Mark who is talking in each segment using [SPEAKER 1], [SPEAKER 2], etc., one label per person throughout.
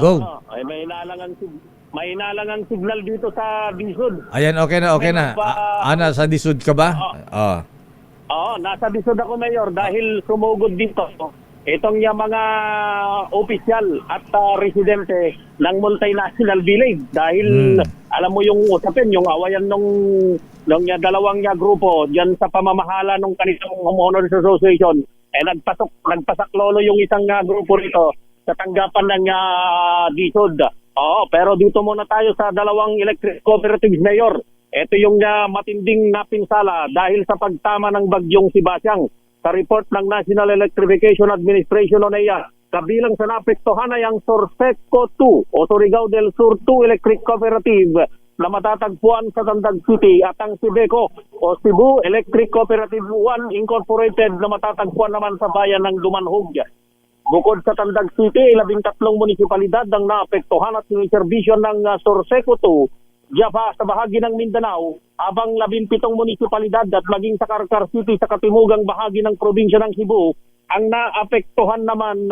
[SPEAKER 1] Go.
[SPEAKER 2] Ay, may inalangan signal dito sa Disod.
[SPEAKER 1] Ayan, okay na, okay na. Ana, sa Disud ka ba?
[SPEAKER 2] Nasa Disod ako, Mayor, dahil sumugod dito itong yung mga opisyal at residente ng multinational village. Dahil alam mo yung usapin, yung awayan nung dalawang grupo diyan sa pamamahala ng kanilang homeowners association, nagpasaklolo yung isang grupo rito sa tanggapan ng Disod. Pero dito muna tayo sa dalawang electric cooperatives, Mayor. Ito yung matinding napinsala dahil sa pagtama ng bagyong Sebastian. Sa report ng National Electrification Administration o NEA, kabilang sa naapektuhan ay ang Sorseco 2 o Surigao del Sur 2 Electric Cooperative na matatagpuan sa Tandag City at ang Sibeco o Cebu Electric Cooperative 1 Incorporated na matatagpuan naman sa bayan ng Dumanhog. Bukod sa Tandag City, 13 munisipalidad ang naapektuhan at siniserbisyo ng Sorseco 2 sa bahagi ng Mindanao, habang 17 munisipalidad at maging sa Carcar City sa katimugang bahagi ng probinsya ng Cebu ang naapektuhan naman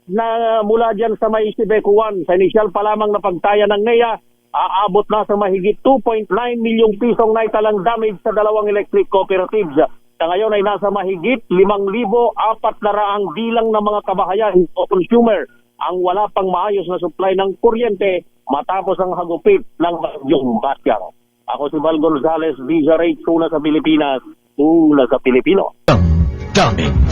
[SPEAKER 2] na mula dyan sa may Sibeco 1. Sa initial pa lamang na pagtaya ng NEA, aabot na sa mahigit 2.9 milyong pisong naitalang damage sa dalawang electric cooperatives. Sa ngayon ay nasa mahigit 5,400 bilang ng mga kabahayan o consumer ang wala pang maayos na supply ng kuryente matapos ang hagupit ng bagyong Sebastian. Ako si Val Gonzales, Visa Rate, una sa Pilipinas, una sa Pilipino.
[SPEAKER 3] Daming